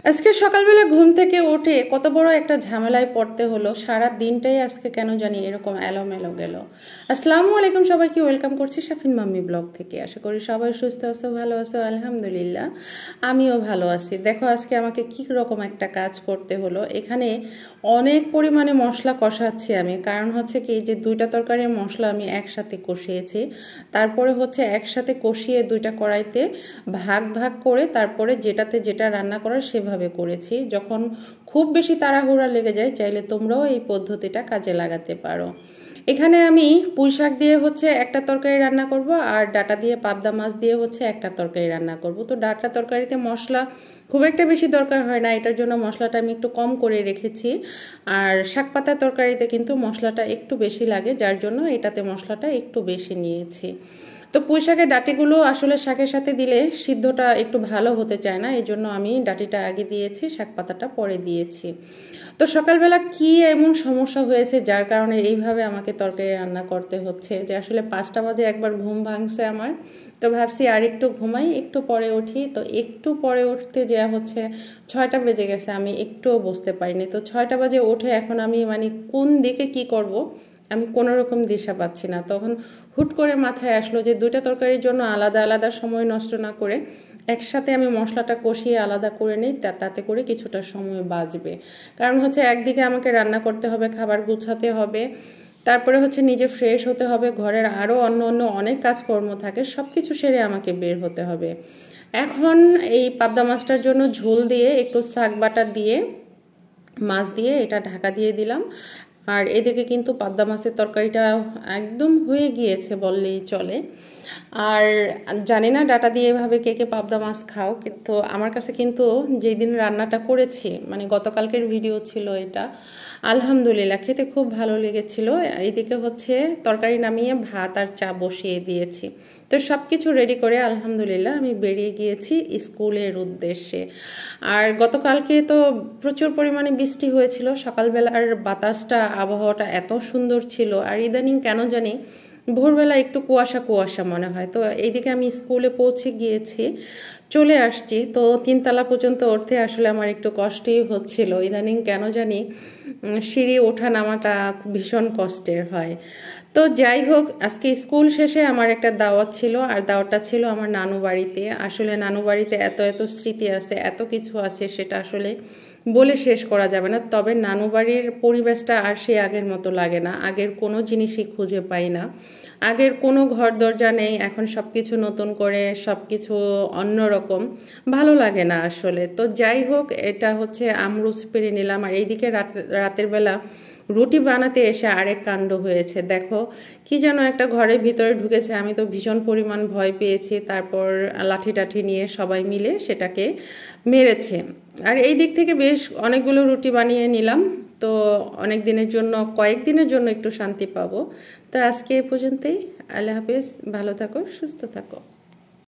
আজকে সকালবেলা ঘুম থেকে উঠে কত বড় একটা ঝামেলায় পড়তে হলো। সারা দিনটাই আজকে কেন জানি এরকম এলোমেলো গেল। আসসালামু আলাইকুম সবাইকে, ওয়েলকাম করছি শাফিন মাম্মি ব্লগ থেকে। আশা করি সবাই সুস্থ আছো, ভালো আছো। আলহামদুলিল্লাহ আমিও ভালো আছি। দেখো আজকে আমাকে কি রকম একটা কাজ করতে হলো। এখানে অনেক পরিমাণে মশলা কষাচ্ছি আমি, কারণ হচ্ছে কি যে দুইটা তরকারির মশলা আমি একসাথে কষিয়েছি। তারপরে হচ্ছে একসাথে কষিয়ে দুইটা কড়াইতে ভাগ ভাগ করে তারপরে যেটাতে যেটা রান্না করার সেভাবে করেছি। যখন খুব বেশি তাড়াহুড়া লেগে যায়, চাইলে তোমরাও এই পদ্ধতিটা কাজে লাগাতে পারো। এখানে আমি পুঁই শাক দিয়ে হচ্ছে একটা তরকারি রান্না করব, আর ডাটা দিয়ে পাবদা মাছ দিয়ে হচ্ছে একটা তরকারি রান্না করব। তো ডাটা তরকারিতে মশলা খুব একটা বেশি দরকার হয় না, এটার জন্য মশলাটা আমি একটু কম করে রেখেছি। আর শাক পাতা তরকারিতে কিন্তু মশলাটা একটু বেশি লাগে, যার জন্য এটাতে মশলাটা একটু বেশি নিয়েছি। তো পুঁই শাকের ডাঁটিগুলো আসলে শাকের সাথে দিলে সিদ্ধটা একটু ভালো হতে চায় না, এই জন্য আমি ডাঁটিটা আগে দিয়েছি, শাক পাতাটা পরে দিয়েছি। তো সকালবেলা কি এমন সমস্যা হয়েছে যার কারণে এইভাবে আমাকে তরকারি রান্না করতে হচ্ছে, যে আসলে 5টা বাজে একবার ঘুম ভাঙছে আমার। তো ভাবছি আর একটু ঘুমাই, একটু পরে উঠি। তো একটু পরে উঠতে যাওয়া হচ্ছে 6টা বেজে গেছে, আমি একটুও বসতে পারিনি। তো 6টা বাজে উঠে এখন আমি কোন দিকে কি করব আমি কোনো রকম দিশা পাচ্ছি না। তখন হুট করে মাথায় আসলো যে দুইটা তরকারির জন্য আলাদা আলাদা সময় নষ্ট না করে একসাথে আমি মশলাটা কষিয়ে আলাদা করে নিই, তাতে করে কিছুটা সময় বাঁচবে। কারণ হচ্ছে একদিকে আমাকে রান্না করতে হবে, খাবার গুছাতে হবে, তারপরে হচ্ছে নিজে ফ্রেশ হতে হবে, ঘরের আরও অন্য অন্য অনেক কাজকর্ম থাকে, সব কিছু সেরে আমাকে বের হতে হবে। এখন এই পাবদা মাছটার জন্য ঝোল দিয়ে একটু শাক বাটা দিয়ে মাছ দিয়ে এটা ঢাকা দিয়ে দিলাম। আর এদিকে কিন্তু পাবদা মাছের তরকারিটা একদম হয়ে গিয়েছে বললেই চলে। আর জানি না ডাটা দিয়ে এভাবে কে কে পাবদা মাছ খাও, কিন্তু আমার কাছে কিন্তু যেই দিন রান্নাটা করেছি, গতকালকের ভিডিও ছিল এটা, আলহামদুলিল্লাহ খেতে খুব ভালো লেগেছিল। এইদিকে হচ্ছে তরকারি নামিয়ে ভাত আর চা বসিয়ে দিয়েছি। তো সব কিছু রেডি করে আলহামদুলিল্লাহ আমি বেরিয়ে গিয়েছি স্কুলের উদ্দেশ্যে। আর গতকালকে তো প্রচুর পরিমাণে বৃষ্টি হয়েছিল, সকালবেলার বাতাসটা আবহাওয়াটা এত সুন্দর ছিল। আর ইদানিং কেন জানি ভোরবেলা একটু কুয়াশা কুয়াশা মনে হয়। তো এইদিকে আমি স্কুলে পৌঁছে গিয়েছি, চলে আসছি। তো 3তলা পর্যন্ত উঠতে আসলে আমার একটু কষ্টই হচ্ছিল। ইদানিং কেন জানি সিঁড়ি ওঠা নামাটা ভীষণ কষ্টের হয়। তো যাই হোক, আজকে স্কুল শেষে আমার একটা দাওয়াত ছিল, আর দাওয়াতটা ছিল আমার নানু বাড়িতে। আসলে নানু বাড়িতে এত এত স্মৃতি আছে, এত কিছু আছে, সেটা আসলে বলে শেষ করা যাবে না। তবে নানু বাড়ির পরিবেশটা আর সে আগের মতো লাগে না, আগের কোনো জিনিসই খুঁজে পাই না, আগের কোনো ঘর দরজা নেই, এখন সব কিছু নতুন করে সব কিছু অন্যরকম, ভালো লাগে না আসলে। তো যাই হোক, এটা হচ্ছে আমরুচ পেরে নিলাম। আর এইদিকে রাতের বেলা রুটি বানাতে এসে আরেক কাণ্ড হয়েছে। দেখো কি যেন একটা ঘরের ভিতরে ঢুকেছে, আমি তো ভীষণ পরিমাণ ভয় পেয়েছি। তারপর লাঠি টাঠি নিয়ে সবাই মিলে সেটাকে মেরেছে। আর এই দিক থেকে বেশ অনেকগুলো রুটি বানিয়ে নিলাম। তো অনেক দিনের জন্য, কয়েকদিনের জন্য একটু শান্তি পাবো। তো আজকে এ পর্যন্তই। আল্লাহ হাফেজ, ভালো থাকো, সুস্থ থাকো।